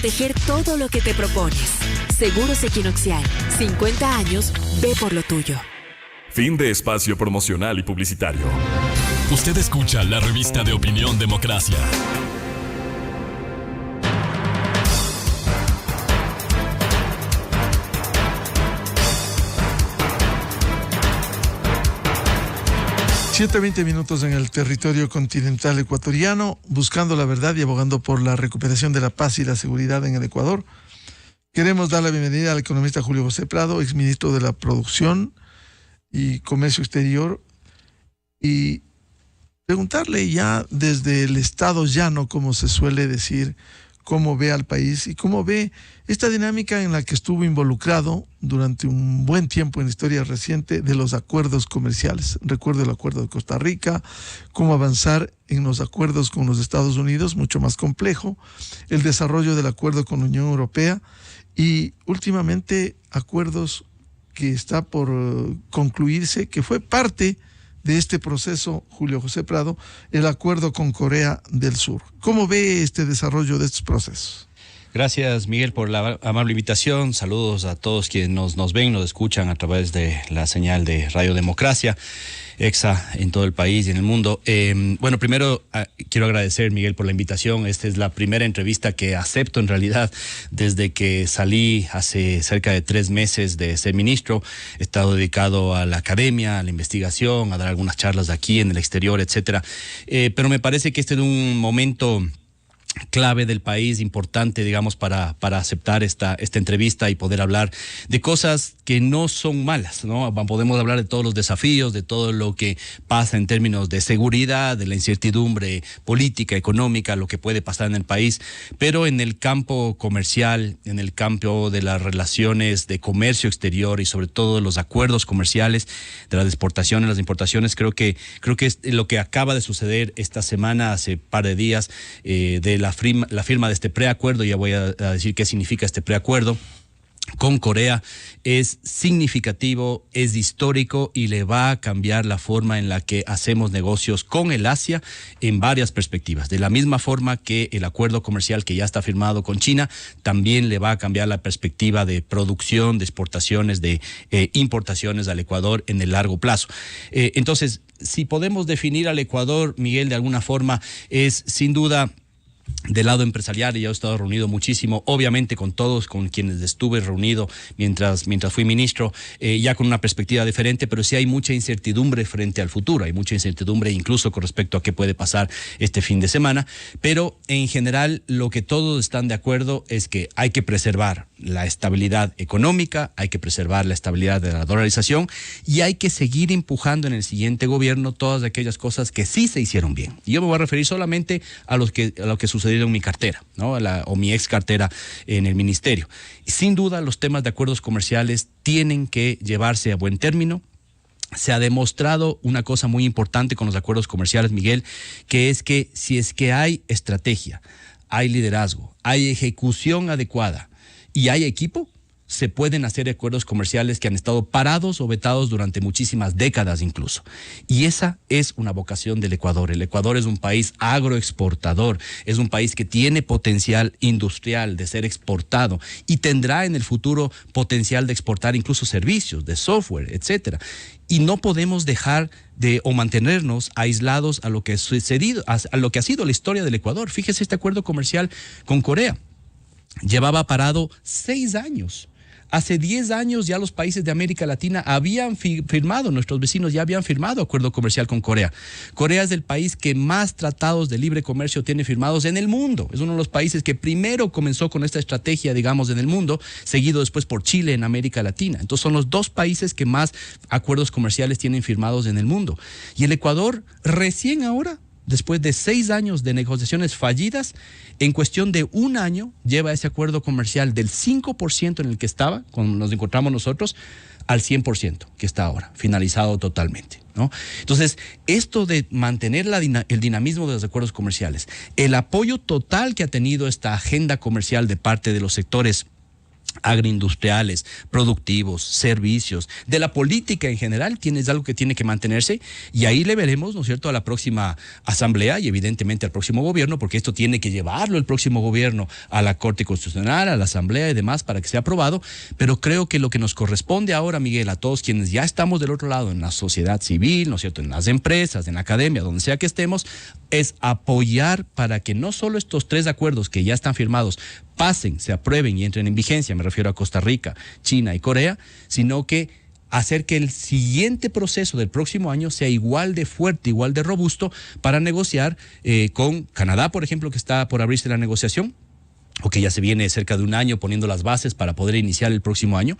Tejer todo lo que te propones. Seguros Equinoxial. 50 años, ve por lo tuyo. Fin de espacio promocional y publicitario. Usted escucha la revista de opinión Democracia. Siete 20 minutos en el territorio continental ecuatoriano, buscando la verdad y abogando por la recuperación de la paz y la seguridad en el Ecuador. Queremos dar la bienvenida al economista Julio José Prado, exministro de la Producción y Comercio Exterior, y preguntarle ya desde el estado llano, como se suele decir, cómo ve al país y cómo ve esta dinámica en la que estuvo involucrado durante un buen tiempo en la historia reciente de los acuerdos comerciales. Recuerdo el acuerdo de Costa Rica, cómo avanzar en los acuerdos con los Estados Unidos, mucho más complejo, el desarrollo del acuerdo con la Unión Europea y últimamente acuerdos que está por concluirse, que fue parte de este proceso, Julio José Prado, el acuerdo con Corea del Sur. ¿Cómo ve este desarrollo de estos procesos? Gracias, Miguel, por la amable invitación. Saludos a todos quienes nos ven, nos escuchan a través de la señal de Radio Democracia, EXA en todo el país y en el mundo. Bueno, primero quiero agradecer, Miguel, por la invitación. Esta es la primera entrevista que acepto en realidad desde que salí hace cerca de 3 meses de ser ministro. He estado dedicado a la academia, a la investigación, a dar algunas charlas aquí en el exterior, etcétera. Pero me parece que este es un momento clave del país, importante, digamos, para aceptar esta entrevista y poder hablar de cosas que no son malas, ¿no? Podemos hablar de todos los desafíos, de todo lo que pasa en términos de seguridad, de la incertidumbre política, económica, lo que puede pasar en el país, pero en el campo comercial, en el campo de las relaciones de comercio exterior y sobre todo los acuerdos comerciales, de las exportaciones, las importaciones, creo que es lo que acaba de suceder esta semana, hace par de días, de la firma de este preacuerdo. Ya voy a decir qué significa este preacuerdo con Corea. Es significativo, es histórico y le va a cambiar la forma en la que hacemos negocios con el Asia en varias perspectivas. De la misma forma que el acuerdo comercial que ya está firmado con China, también le va a cambiar la perspectiva de producción, de exportaciones, de importaciones al Ecuador en el largo plazo. Entonces, si podemos definir al Ecuador, Miguel, de alguna forma, es sin duda del lado empresarial, y yo he estado reunido muchísimo, obviamente con todos con quienes estuve reunido mientras fui ministro, ya con una perspectiva diferente, pero sí hay mucha incertidumbre frente al futuro, hay mucha incertidumbre incluso con respecto a qué puede pasar este fin de semana, pero en general lo que todos están de acuerdo es que hay que preservar la estabilidad económica, hay que preservar la estabilidad de la dolarización y hay que seguir empujando en el siguiente gobierno todas aquellas cosas que sí se hicieron bien. Y yo me voy a referir solamente a lo que sucedido en mi cartera, ¿no? O mi ex cartera en el ministerio. Y sin duda los temas de acuerdos comerciales tienen que llevarse a buen término. Se ha demostrado una cosa muy importante con los acuerdos comerciales, Miguel, que es que si es que hay estrategia, hay liderazgo, hay ejecución adecuada y hay equipo, se pueden hacer acuerdos comerciales que han estado parados o vetados durante muchísimas décadas incluso. Y esa es una vocación del Ecuador. El Ecuador es un país agroexportador, es un país que tiene potencial industrial de ser exportado y tendrá en el futuro potencial de exportar incluso servicios, de software, etcétera. Y no podemos dejar o mantenernos aislados a lo que ha sucedido, a lo que ha sido la historia del Ecuador. Fíjese este acuerdo comercial con Corea. Llevaba parado 6 años. Hace 10 años ya los países de América Latina habían firmado, nuestros vecinos ya habían firmado acuerdo comercial con Corea. Corea es el país que más tratados de libre comercio tiene firmados en el mundo. Es uno de los países que primero comenzó con esta estrategia, digamos, en el mundo, seguido después por Chile en América Latina. Entonces son los 2 países que más acuerdos comerciales tienen firmados en el mundo. Y el Ecuador recién ahora, después de 6 años de negociaciones fallidas, en cuestión de 1 año, lleva ese acuerdo comercial del 5% en el que estaba, cuando nos encontramos nosotros, al 100% que está ahora, finalizado totalmente, ¿no? Entonces, esto de mantener el dinamismo de los acuerdos comerciales, el apoyo total que ha tenido esta agenda comercial de parte de los sectores agroindustriales, productivos, servicios, de la política en general, es algo que tiene que mantenerse, y ahí le veremos, ¿no es cierto?, a la próxima asamblea y evidentemente al próximo gobierno, porque esto tiene que llevarlo el próximo gobierno a la Corte Constitucional, a la asamblea y demás para que sea aprobado. Pero creo que lo que nos corresponde ahora, Miguel, a todos quienes ya estamos del otro lado, en la sociedad civil, ¿no es cierto?, en las empresas, en la academia, donde sea que estemos, es apoyar para que no solo estos 3 acuerdos que ya están firmados pasen, se aprueben y entren en vigencia, me refiero a Costa Rica, China y Corea, sino que hacer que el siguiente proceso del próximo año sea igual de fuerte, igual de robusto para negociar con Canadá, por ejemplo, que está por abrirse la negociación, o que ya se viene cerca de un año poniendo las bases para poder iniciar el próximo año,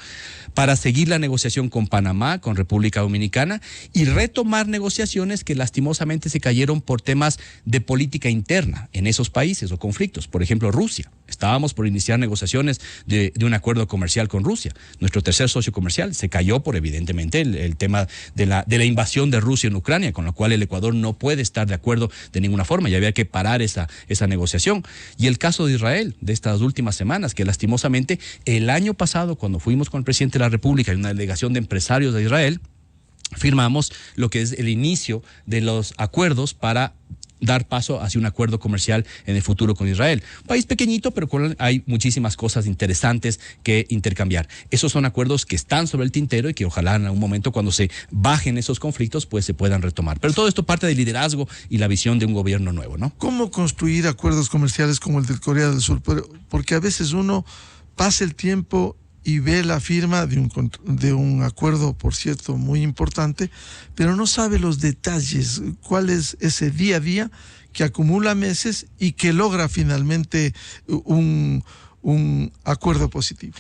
para seguir la negociación con Panamá, con República Dominicana, y retomar negociaciones que lastimosamente se cayeron por temas de política interna en esos países o conflictos. Por ejemplo, Rusia. Estábamos por iniciar negociaciones de un acuerdo comercial con Rusia. Nuestro tercer socio comercial se cayó por, evidentemente, el tema de la invasión de Rusia en Ucrania, con lo cual el Ecuador no puede estar de acuerdo de ninguna forma y había que parar esa negociación. Y el caso de Israel, de estas últimas semanas, que lastimosamente el año pasado, cuando fuimos con el presidente de la República y una delegación de empresarios de Israel, firmamos lo que es el inicio de los acuerdos para dar paso hacia un acuerdo comercial en el futuro con Israel. Un país pequeñito, pero con hay muchísimas cosas interesantes que intercambiar. Esos son acuerdos que están sobre el tintero y que ojalá en algún momento, cuando se bajen esos conflictos, pues se puedan retomar. Pero todo esto parte del liderazgo y la visión de un gobierno nuevo, ¿no? ¿Cómo construir acuerdos comerciales como el de Corea del Sur? Porque a veces uno pasa el tiempo y ve la firma de un acuerdo, por cierto, muy importante, pero no sabe los detalles, cuál es ese día a día que acumula meses y que logra finalmente un acuerdo positivo.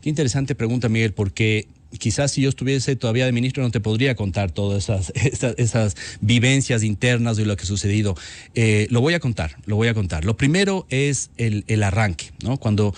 Qué interesante pregunta, Miguel, porque quizás si yo estuviese todavía de ministro no te podría contar todas esas vivencias internas de lo que ha sucedido. Lo voy a contar. Lo primero es el arranque, ¿no? Cuando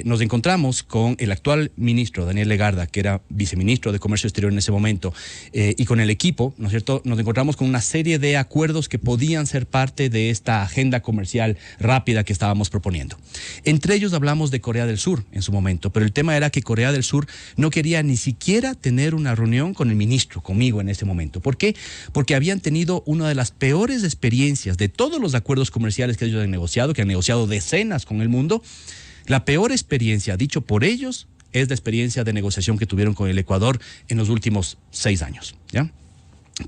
nos encontramos con el actual ministro, Daniel Legarda, que era viceministro de Comercio Exterior en ese momento, y con el equipo, ¿no es cierto?, nos encontramos con una serie de acuerdos que podían ser parte de esta agenda comercial rápida que estábamos proponiendo. Entre ellos hablamos de Corea del Sur en su momento, pero el tema era que Corea del Sur no quería ni siquiera tener una reunión con el ministro, conmigo en ese momento. ¿Por qué? Porque habían tenido una de las peores experiencias de todos los acuerdos comerciales que ellos han negociado decenas con el mundo. La peor experiencia, dicho por ellos, es la experiencia de negociación que tuvieron con el Ecuador en los últimos 6 años, ¿ya?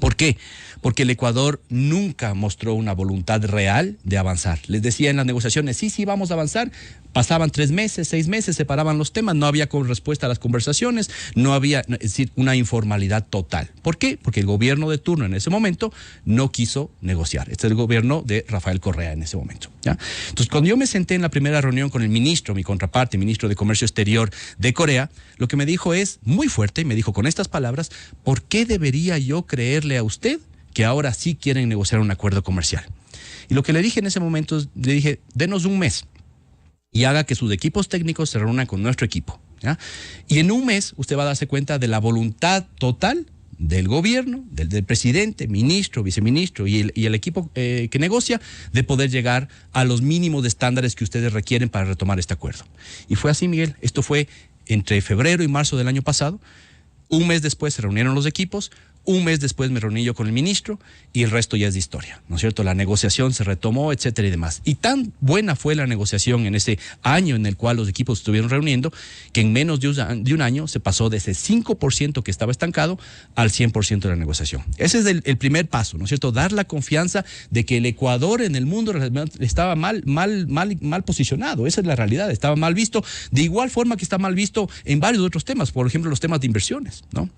¿Por qué? Porque el Ecuador nunca mostró una voluntad real de avanzar. Les decía en las negociaciones, sí, vamos a avanzar. Pasaban 3 meses, 6 meses, se paraban los temas, no había respuesta a las conversaciones, no había, es decir, una informalidad total. ¿Por qué? Porque el gobierno de turno en ese momento no quiso negociar. Este es el gobierno de Rafael Correa en ese momento, ¿ya? Entonces, cuando yo me senté en la primera reunión con el ministro, mi contraparte, ministro de Comercio Exterior de Corea, lo que me dijo es muy fuerte, y me dijo con estas palabras: ¿por qué debería yo creerle a usted que ahora sí quieren negociar un acuerdo comercial? Y lo que le dije en ese momento, le dije, denos un mes y haga que sus equipos técnicos se reúnan con nuestro equipo, ¿ya? Y en un mes usted va a darse cuenta de la voluntad total del gobierno, del presidente, ministro, viceministro y el equipo que negocia, de poder llegar a los mínimos de estándares que ustedes requieren para retomar este acuerdo. Y fue así, Miguel. Esto fue entre febrero y marzo del año pasado. Un mes después se reunieron los equipos. Un mes después me reuní yo con el ministro y el resto ya es de historia, ¿no es cierto? La negociación se retomó, etcétera y demás. Y tan buena fue la negociación en ese año en el cual los equipos estuvieron reuniendo, que en menos de un año se pasó de ese 5% que estaba estancado al 100% de la negociación. Ese es el primer paso, ¿no es cierto? Dar la confianza de que el Ecuador en el mundo estaba mal posicionado. Esa es la realidad, estaba mal visto, de igual forma que está mal visto en varios otros temas, por ejemplo, los temas de inversiones, ¿no?,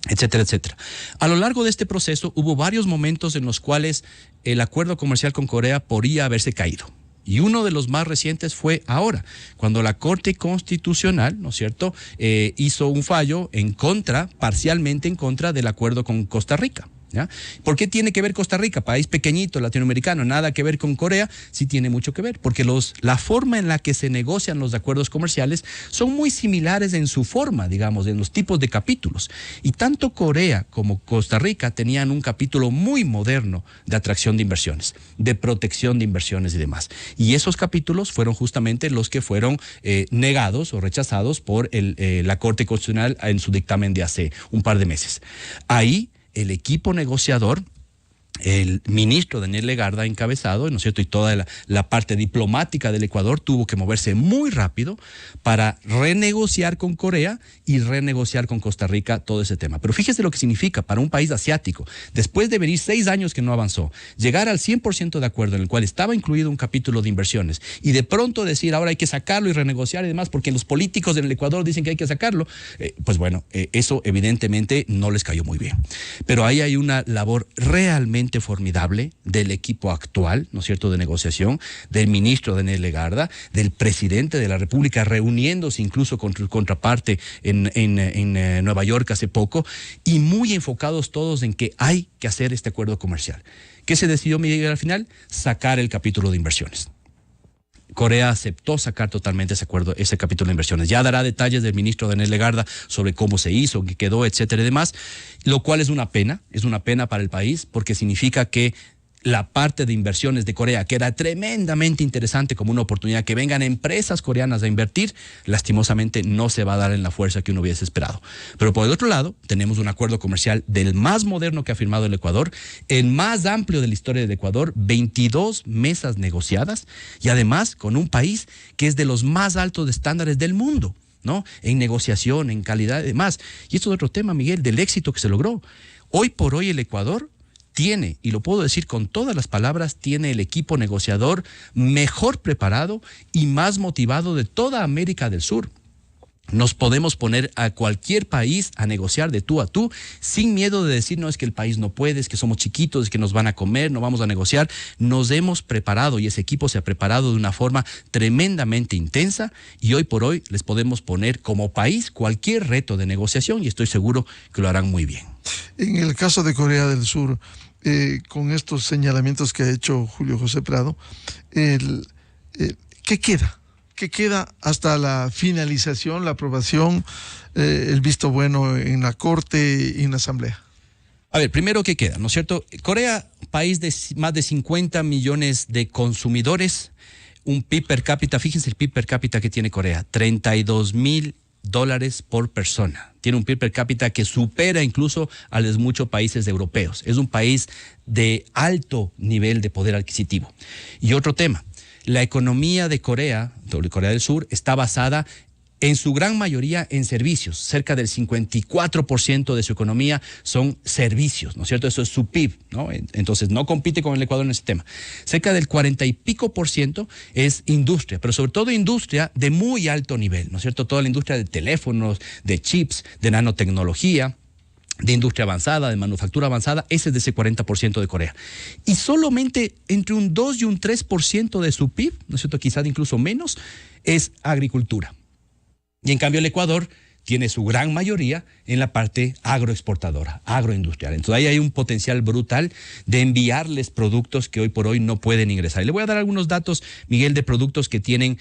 etcétera, etcétera. A lo largo de este proceso hubo varios momentos en los cuales el acuerdo comercial con Corea podría haberse caído. Y uno de los más recientes fue ahora, cuando la Corte Constitucional, ¿no es cierto?, hizo un fallo parcialmente en contra del acuerdo con Costa Rica. ¿Ya? ¿Por qué tiene que ver Costa Rica, país pequeñito, latinoamericano, nada que ver con Corea? Sí tiene mucho que ver, porque la forma en la que se negocian los acuerdos comerciales son muy similares en su forma, digamos, en los tipos de capítulos. Y tanto Corea como Costa Rica tenían un capítulo muy moderno de atracción de inversiones, de protección de inversiones y demás. Y esos capítulos fueron justamente los que fueron negados o rechazados por la Corte Constitucional en su dictamen de hace un par de meses. Ahí el equipo negociador, el ministro Daniel Legarda encabezado, ¿no es cierto?, y toda la parte diplomática del Ecuador tuvo que moverse muy rápido para renegociar con Corea y renegociar con Costa Rica todo ese tema. Pero fíjese lo que significa para un país asiático, después de venir 6 años que no avanzó, llegar al 100% de acuerdo en el cual estaba incluido un capítulo de inversiones y de pronto decir ahora hay que sacarlo y renegociar y demás porque los políticos en el Ecuador dicen que hay que sacarlo, pues bueno, eso evidentemente no les cayó muy bien. Pero ahí hay una labor realmente formidable del equipo actual, ¿no es cierto?, de negociación, del ministro Daniel Legarda, del presidente de la República reuniéndose incluso con su contraparte en Nueva York hace poco, y muy enfocados todos en que hay que hacer este acuerdo comercial. ¿Qué se decidió, Miguel, al final? Sacar el capítulo de inversiones. Corea aceptó sacar totalmente ese capítulo de inversiones. Ya dará detalles del ministro Daniel Legarda sobre cómo se hizo, qué quedó, etcétera y demás, lo cual es una pena para el país porque significa que la parte de inversiones de Corea, que era tremendamente interesante como una oportunidad que vengan empresas coreanas a invertir, lastimosamente no se va a dar en la fuerza que uno hubiese esperado. Pero por el otro lado, tenemos un acuerdo comercial del más moderno que ha firmado el Ecuador, el más amplio de la historia del Ecuador, 22 mesas negociadas y además con un país que es de los más altos estándares del mundo, ¿no? En negociación, en calidad y demás. Y esto es otro tema, Miguel, del éxito que se logró. Hoy por hoy el Ecuador tiene, y lo puedo decir con todas las palabras, tiene el equipo negociador mejor preparado y más motivado de toda América del Sur. Nos podemos poner a cualquier país a negociar de tú a tú, sin miedo de decir, no, es que el país no puede, es que somos chiquitos, es que nos van a comer, no vamos a negociar. Nos hemos preparado y ese equipo se ha preparado de una forma tremendamente intensa y hoy por hoy les podemos poner como país cualquier reto de negociación y estoy seguro que lo harán muy bien. En el caso de Corea del Sur, con estos señalamientos que ha hecho Julio José Prado, ¿qué queda? ¿Qué queda hasta la finalización, la aprobación, el visto bueno en la Corte y en la Asamblea? A ver, primero, ¿qué queda? ¿No es cierto? Corea, país de más de 50 millones de consumidores, un PIB per cápita, fíjense el PIB per cápita que tiene Corea, $32,000 por persona. Tiene un PIB per cápita que supera incluso a los muchos países europeos. Es un país de alto nivel de poder adquisitivo. Y otro tema, la economía de Corea del Sur, está basada en su gran mayoría en servicios. Cerca del 54% de su economía son servicios, ¿no es cierto? Eso es su PIB, ¿no? Entonces no compite con el Ecuador en ese tema. Cerca del 40 y pico % es industria, pero sobre todo industria de muy alto nivel, ¿no es cierto? Toda la industria de teléfonos, de chips, de nanotecnología, de industria avanzada, de manufactura avanzada, ese es de ese 40% de Corea. Y solamente entre un 2 y un 3% de su PIB, ¿no es cierto?, quizás incluso menos, es agricultura. Y en cambio el Ecuador tiene su gran mayoría en la parte agroexportadora, agroindustrial. Entonces ahí hay un potencial brutal de enviarles productos que hoy por hoy no pueden ingresar. Y le voy a dar algunos datos, Miguel, de productos que tienen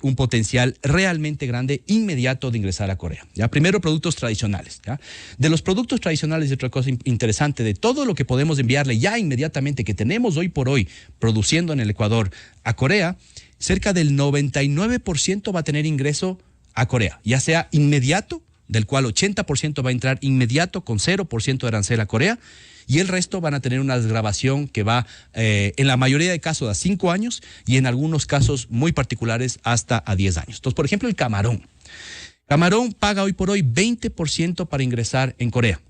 un potencial realmente grande, inmediato de ingresar a Corea. ¿Ya? Primero, productos tradicionales. ¿Ya? De los productos tradicionales, y otra cosa interesante, de todo lo que podemos enviarle ya inmediatamente, que tenemos hoy por hoy produciendo en el Ecuador a Corea, cerca del 99% va a tener ingreso a Corea, ya sea inmediato, del cual 80% va a entrar inmediato con 0% de arancel a Corea, y el resto van a tener una desgravación que va, en la mayoría de casos, a 5 años y en algunos casos muy particulares hasta a 10 años. Entonces, por ejemplo, el camarón. Camarón paga hoy por hoy 20% para ingresar en Corea.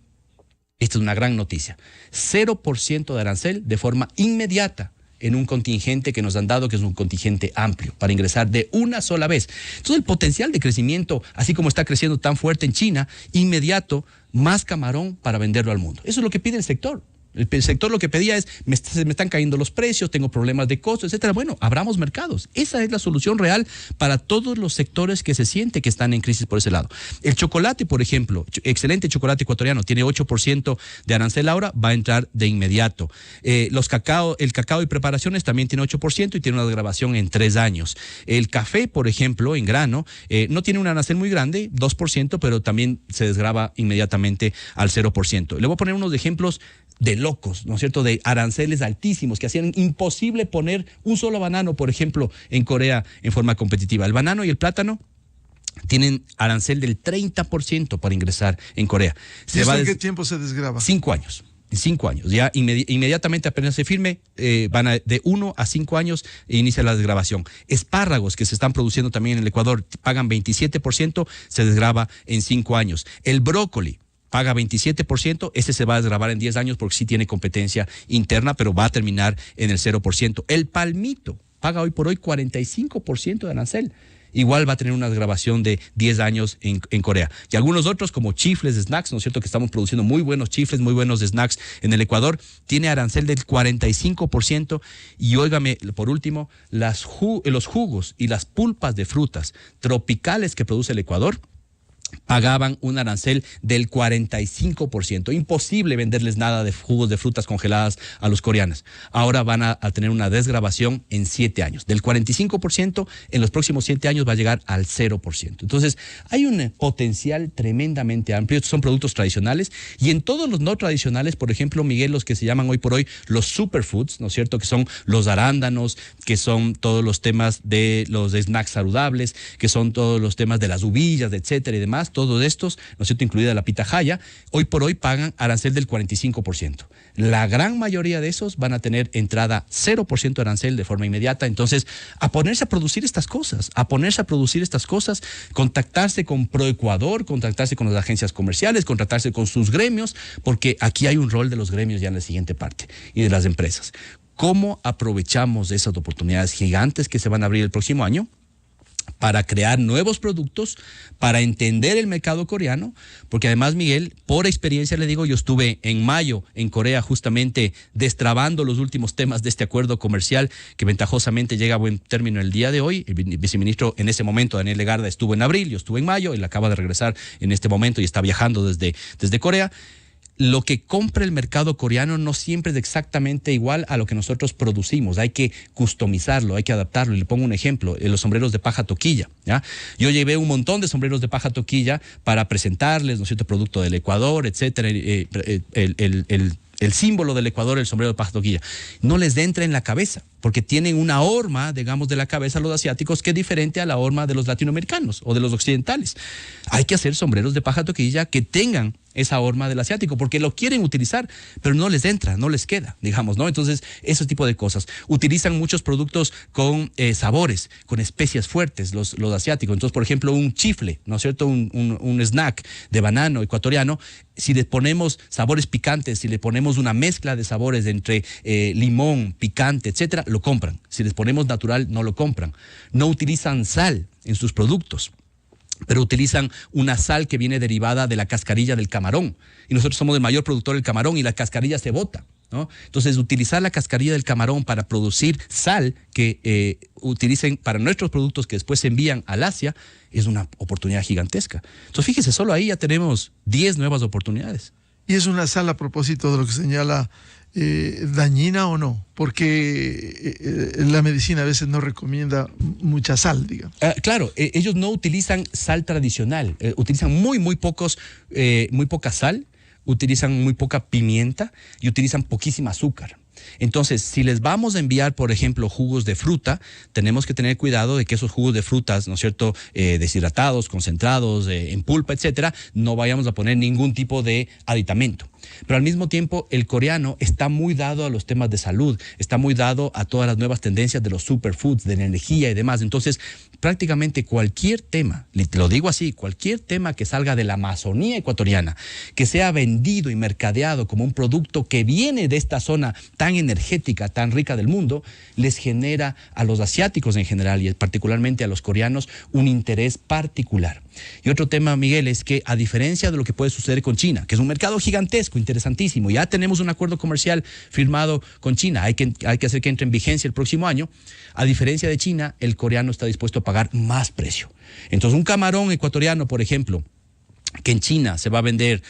Esta es una gran noticia. 0% de arancel de forma inmediata en un contingente que nos han dado, que es un contingente amplio, para ingresar de una sola vez. Entonces el potencial de crecimiento, así como está creciendo tan fuerte en China, inmediato, más camarón para venderlo al mundo. Eso es lo que pide el sector. El sector lo que pedía es, se me están cayendo los precios, tengo problemas de costos, etcétera. Bueno, abramos mercados. Esa es la solución real para todos los sectores que se siente que están en crisis por ese lado. El chocolate, por ejemplo, excelente chocolate ecuatoriano, tiene 8% de arancel ahora, va a entrar de inmediato. El cacao y preparaciones también tiene 8% y tiene una desgravación en 3 años. El café, por ejemplo, en grano, no tiene un arancel muy grande, 2%, pero también se desgrava inmediatamente al 0%. Le voy a poner unos ejemplos de locos, ¿no es cierto?, de aranceles altísimos que hacían imposible poner un solo banano, por ejemplo, en Corea en forma competitiva. El banano y el plátano tienen arancel del 30% para ingresar en Corea. ¿Y esto en qué tiempo se desgrava? 5 años. 5 años. Ya inmediatamente apenas se firme, de 1 a 5 años inicia la desgravación. Espárragos que se están produciendo también en el Ecuador pagan 27%, se desgrava en 5 años. El brócoli paga 27%, ese se va a desgravar en 10 años porque sí tiene competencia interna, pero va a terminar en el 0%. El palmito paga hoy por hoy 45% de arancel. Igual va a tener una desgravación de 10 años en Corea. Y algunos otros, como chifles de snacks, ¿no es cierto?, que estamos produciendo muy buenos chifles, muy buenos snacks en el Ecuador, tiene arancel del 45%. Y óigame, por último, los jugos y las pulpas de frutas tropicales que produce el Ecuador pagaban un arancel del 45%. Imposible venderles nada de jugos de frutas congeladas a los coreanos. Ahora van a tener una desgravación en 7 años. Del 45%, en los próximos 7 años va a llegar al 0%. Entonces, hay un potencial tremendamente amplio. Estos son productos tradicionales. Y en todos los no tradicionales, por ejemplo, Miguel, los que se llaman hoy por hoy los superfoods, ¿no es cierto?, que son los arándanos, que son todos los temas de los snacks saludables, que son todos los temas de las uvillas, etcétera y demás. Todos estos, ¿no es cierto?, incluida la pitahaya, hoy por hoy pagan arancel del 45%. La gran mayoría de esos van a tener entrada 0% de arancel de forma inmediata. Entonces, a ponerse a producir estas cosas, contactarse con ProEcuador, contactarse con las agencias comerciales, contactarse con sus gremios, porque aquí hay un rol de los gremios ya en la siguiente parte y de las empresas. ¿Cómo aprovechamos esas oportunidades gigantes que se van a abrir el próximo año para crear nuevos productos, para entender el mercado coreano? Porque además, Miguel, por experiencia le digo, yo estuve en mayo en Corea justamente destrabando los últimos temas de este acuerdo comercial que ventajosamente llega a buen término el día de hoy. El viceministro en ese momento, Daniel Legarda, estuvo en abril, yo estuve en mayo, él acaba de regresar en este momento y está viajando desde Corea. Lo que compra el mercado coreano no siempre es exactamente igual a lo que nosotros producimos. Hay que customizarlo, hay que adaptarlo. Y le pongo un ejemplo, los sombreros de paja toquilla, ¿ya? Yo llevé un montón de sombreros de paja toquilla para presentarles, ¿no es cierto?, producto del Ecuador, etcétera, el símbolo del Ecuador, el sombrero de paja toquilla. No les entra en la cabeza, porque tienen una horma, digamos, de la cabeza los asiáticos que es diferente a la horma de los latinoamericanos o de los occidentales. Hay que hacer sombreros de paja toquilla que tengan esa horma del asiático, porque lo quieren utilizar, pero no les entra, no les queda, digamos, ¿no? Entonces, ese tipo de cosas. Utilizan muchos productos con sabores, con especias fuertes, los asiáticos. Entonces, por ejemplo, un chifle, ¿no es cierto?, un snack de banano ecuatoriano, si le ponemos sabores picantes, si le ponemos una mezcla de sabores entre limón, picante, etcétera, lo compran. Si les ponemos natural, no lo compran. No utilizan sal en sus productos, pero utilizan una sal que viene derivada de la cascarilla del camarón. Y nosotros somos el mayor productor del camarón y la cascarilla se bota, ¿no? Entonces, utilizar la cascarilla del camarón para producir sal que utilicen para nuestros productos que después se envían al Asia es una oportunidad gigantesca. Entonces, fíjese, solo ahí ya tenemos 10 nuevas oportunidades. Y es una sal, a propósito de lo que señala, dañina o no, porque la medicina a veces no recomienda mucha sal, digamos. Claro, ellos no utilizan sal tradicional, utilizan muy poca sal, utilizan muy poca pimienta y utilizan poquísima azúcar. Entonces, si les vamos a enviar, por ejemplo, jugos de fruta, tenemos que tener cuidado de que esos jugos de frutas, ¿no es cierto?, deshidratados, concentrados, en pulpa, etcétera, no vayamos a poner ningún tipo de aditamento. Pero al mismo tiempo, el coreano está muy dado a los temas de salud, está muy dado a todas las nuevas tendencias de los superfoods, de la energía y demás. Entonces, prácticamente cualquier tema, te lo digo así, cualquier tema que salga de la Amazonía ecuatoriana, que sea vendido y mercadeado como un producto que viene de esta zona tan tan energética, tan rica del mundo, les genera a los asiáticos en general y particularmente a los coreanos un interés particular. Y otro tema, Miguel, es que a diferencia de lo que puede suceder con China, que es un mercado gigantesco, interesantísimo, ya tenemos un acuerdo comercial firmado con China, hay que hacer que entre en vigencia el próximo año. A diferencia de China, el coreano está dispuesto a pagar más precio. Entonces, un camarón ecuatoriano, por ejemplo, que en China se va a vender,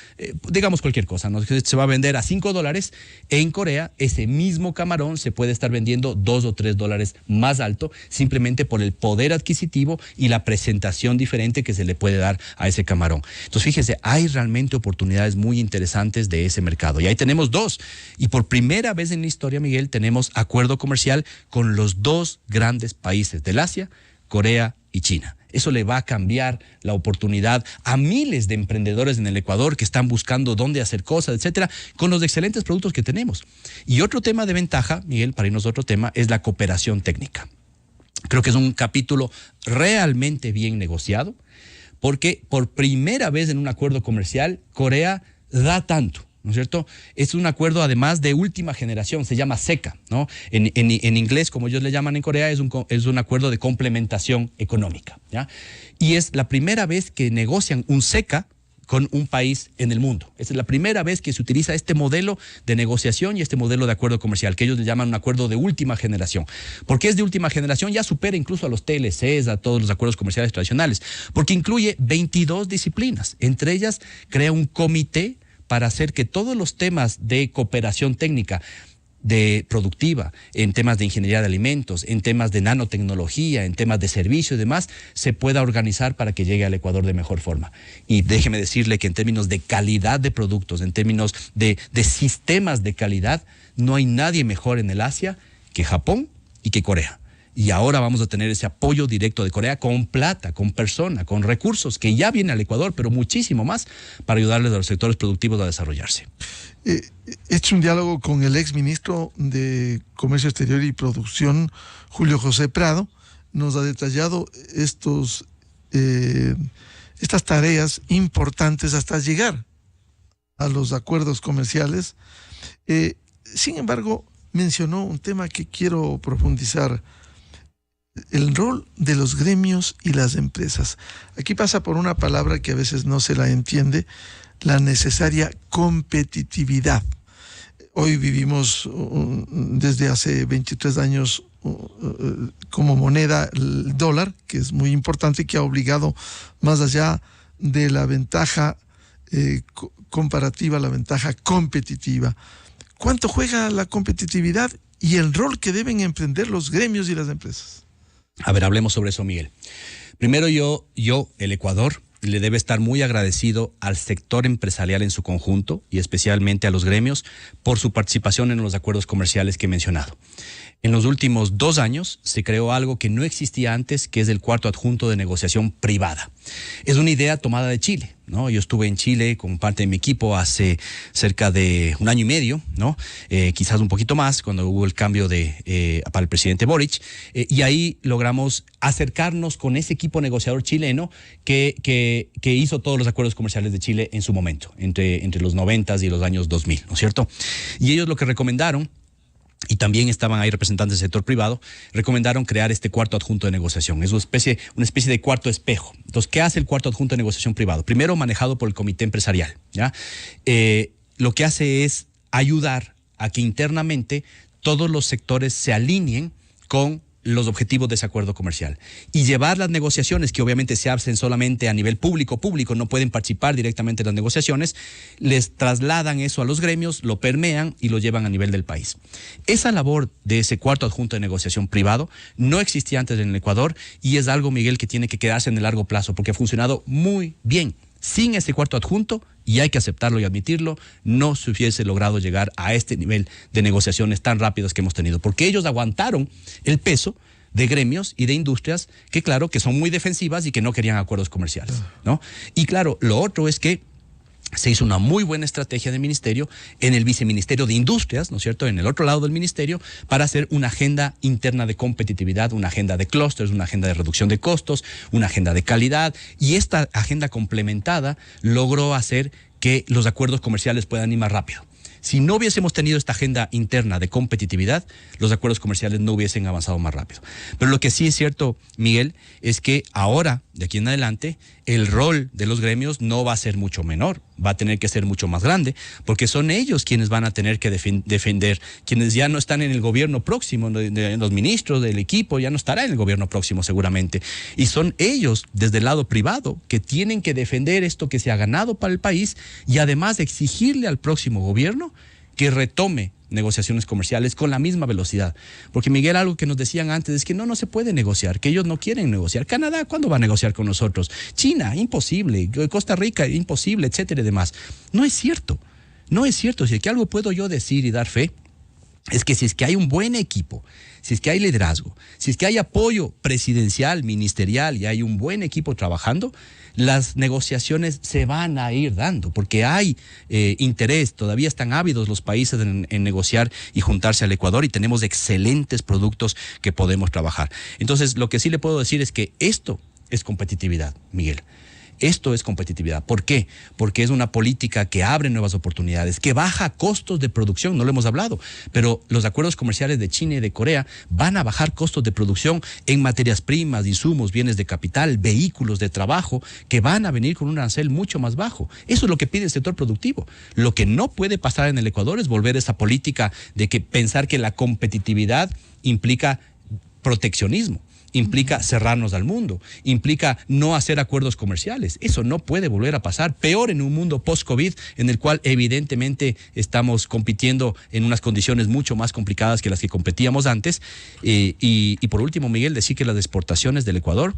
digamos cualquier cosa, ¿no? Se va a vender a $5, en Corea ese mismo camarón se puede estar vendiendo $2 o $3 más alto, simplemente por el poder adquisitivo y la presentación diferente que se le puede dar a ese camarón. Entonces, fíjese, hay realmente oportunidades muy interesantes de ese mercado. Y ahí tenemos dos. Y por primera vez en la historia, Miguel, tenemos acuerdo comercial con los dos grandes países del Asia, Corea y China. Eso le va a cambiar la oportunidad a miles de emprendedores en el Ecuador que están buscando dónde hacer cosas, etcétera, con los excelentes productos que tenemos. Y otro tema de ventaja, Miguel, para irnos a otro tema, es la cooperación técnica. Creo que es un capítulo realmente bien negociado, porque por primera vez en un acuerdo comercial, Corea da tanto, ¿no es cierto? Es un acuerdo además de última generación, se llama CECA, ¿no? En inglés, como ellos le llaman en Corea, es un acuerdo de complementación económica, ¿ya? Y es la primera vez que negocian un CECA con un país en el mundo. Esa es la primera vez que se utiliza este modelo de negociación y este modelo de acuerdo comercial, que ellos le llaman un acuerdo de última generación. ¿Por qué es de última generación? Ya supera incluso a los TLCs, a todos los acuerdos comerciales tradicionales, porque incluye 22 disciplinas. Entre ellas, crea un comité para hacer que todos los temas de cooperación técnica, de productiva, en temas de ingeniería de alimentos, en temas de nanotecnología, en temas de servicio y demás, se pueda organizar para que llegue al Ecuador de mejor forma. Y déjeme decirle que en términos de calidad de productos, en términos de sistemas de calidad, no hay nadie mejor en el Asia que Japón y que Corea. Y ahora vamos a tener ese apoyo directo de Corea con plata, con persona, con recursos, que ya viene al Ecuador, pero muchísimo más para ayudarles a los sectores productivos a desarrollarse. He hecho un diálogo con el exministro de Comercio Exterior y Producción, Julio José Prado. Nos ha detallado estas tareas importantes hasta llegar a los acuerdos comerciales. Sin embargo, mencionó un tema que quiero profundizar: el rol de los gremios y las empresas. Aquí pasa por una palabra que a veces no se la entiende, la necesaria competitividad. Hoy vivimos desde hace 23 años como moneda el dólar, que es muy importante, que ha obligado, más allá de la ventaja comparativa, la ventaja competitiva. ¿Cuánto juega la competitividad y el rol que deben emprender los gremios y las empresas? A ver, hablemos sobre eso, Miguel. Primero el Ecuador, le debe estar muy agradecido al sector empresarial en su conjunto y especialmente a los gremios por su participación en los acuerdos comerciales que he mencionado. En los últimos 2 años se creó algo que no existía antes, que es el cuarto adjunto de negociación privada. Es una idea tomada de Chile, ¿no? Yo estuve en Chile con parte de mi equipo hace cerca de 1 año y medio, ¿no? Quizás un poquito más, cuando hubo el cambio para el presidente Boric, y ahí logramos acercarnos con ese equipo negociador chileno que hizo todos los acuerdos comerciales de Chile en su momento, entre los 90s y los años 2000, ¿no es cierto? Y ellos lo que recomendaron, y también estaban ahí representantes del sector privado, recomendaron crear este cuarto adjunto de negociación. Es una especie de cuarto espejo. Entonces, ¿qué hace el cuarto adjunto de negociación privado? Primero, manejado por el comité empresarial, ¿ya? Lo que hace es ayudar a que internamente todos los sectores se alineen con los objetivos de ese acuerdo comercial y llevar las negociaciones, que obviamente se hacen solamente a nivel público, no pueden participar directamente en las negociaciones, les trasladan eso a los gremios, lo permean y lo llevan a nivel del país. Esa labor de ese cuarto adjunto de negociación privado no existía antes en el Ecuador y es algo, Miguel, que tiene que quedarse en el largo plazo porque ha funcionado muy bien. Sin ese cuarto adjunto, y hay que aceptarlo y admitirlo, no se hubiese logrado llegar a este nivel de negociaciones tan rápidas que hemos tenido, porque ellos aguantaron el peso de gremios y de industrias que, claro, que son muy defensivas y que no querían acuerdos comerciales, ¿no? Y claro, lo otro es que se hizo una muy buena estrategia del ministerio en el viceministerio de Industrias, ¿no es cierto?, en el otro lado del ministerio, para hacer una agenda interna de competitividad, una agenda de clústeres, una agenda de reducción de costos, una agenda de calidad, y esta agenda complementada logró hacer que los acuerdos comerciales puedan ir más rápido. Si no hubiésemos tenido esta agenda interna de competitividad, los acuerdos comerciales no hubiesen avanzado más rápido. Pero lo que sí es cierto, Miguel, es que ahora, de aquí en adelante, el rol de los gremios no va a ser mucho menor, va a tener que ser mucho más grande, porque son ellos quienes van a tener que defender, quienes ya no están en el gobierno próximo, los ministros del equipo ya no estará en el gobierno próximo seguramente, y son ellos desde el lado privado que tienen que defender esto que se ha ganado para el país y además exigirle al próximo gobierno que retome negociaciones comerciales con la misma velocidad. Porque, Miguel, algo que nos decían antes es que no se puede negociar, que ellos no quieren negociar. Canadá, ¿cuándo va a negociar con nosotros? China, imposible. Costa Rica, imposible, etcétera y demás. No es cierto. No es cierto. Si es que algo puedo yo decir y dar fe, es que si es que hay un buen equipo, si es que hay liderazgo, si es que hay apoyo presidencial, ministerial y hay un buen equipo trabajando, las negociaciones se van a ir dando, porque hay interés, todavía están ávidos los países en negociar y juntarse al Ecuador y tenemos excelentes productos que podemos trabajar. Entonces, lo que sí le puedo decir es que esto es competitividad, Miguel. Esto es competitividad. ¿Por qué? Porque es una política que abre nuevas oportunidades, que baja costos de producción, no lo hemos hablado, pero los acuerdos comerciales de China y de Corea van a bajar costos de producción en materias primas, insumos, bienes de capital, vehículos de trabajo, que van a venir con un arancel mucho más bajo. Eso es lo que pide el sector productivo. Lo que no puede pasar en el Ecuador es volver a esa política de que pensar que la competitividad implica proteccionismo. Implica cerrarnos al mundo, implica no hacer acuerdos comerciales. Eso no puede volver a pasar, peor en un mundo post-COVID en el cual evidentemente estamos compitiendo en unas condiciones mucho más complicadas que las que competíamos antes. Y por último, Miguel, decir que las exportaciones del Ecuador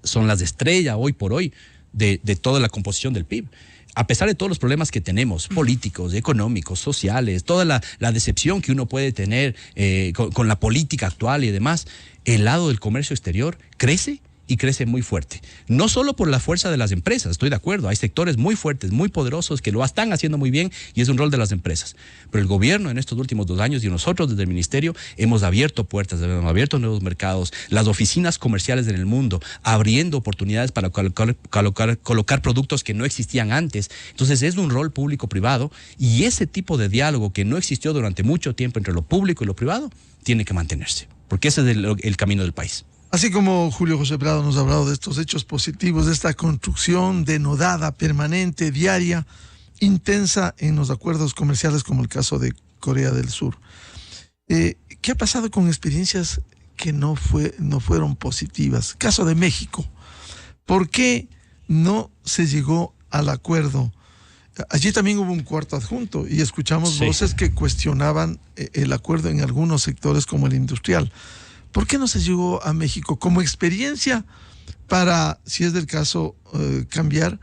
son las de estrella hoy por hoy de toda la composición del PIB. A pesar de todos los problemas que tenemos, políticos, económicos, sociales, toda la decepción que uno puede tener con la política actual y demás, el lado del comercio exterior crece y crece muy fuerte. No solo por la fuerza de las empresas, estoy de acuerdo, hay sectores muy fuertes, muy poderosos que lo están haciendo muy bien y es un rol de las empresas. Pero el gobierno en estos últimos 2 años y nosotros desde el ministerio hemos abierto puertas, hemos abierto nuevos mercados, las oficinas comerciales en el mundo, abriendo oportunidades para colocar productos que no existían antes. Entonces es un rol público-privado y ese tipo de diálogo que no existió durante mucho tiempo entre lo público y lo privado tiene que mantenerse, porque ese es el camino del país. Así como Julio José Prado nos ha hablado de estos hechos positivos, de esta construcción denodada, permanente, diaria, intensa en los acuerdos comerciales como el caso de Corea del Sur. ¿Qué ha pasado con experiencias que no fueron positivas? Caso de México. ¿Por qué no se llegó al acuerdo? Allí también hubo un cuarto adjunto y escuchamos voces que cuestionaban el acuerdo en algunos sectores como el industrial. ¿Por qué no se llegó a México como experiencia para, si es del caso, cambiar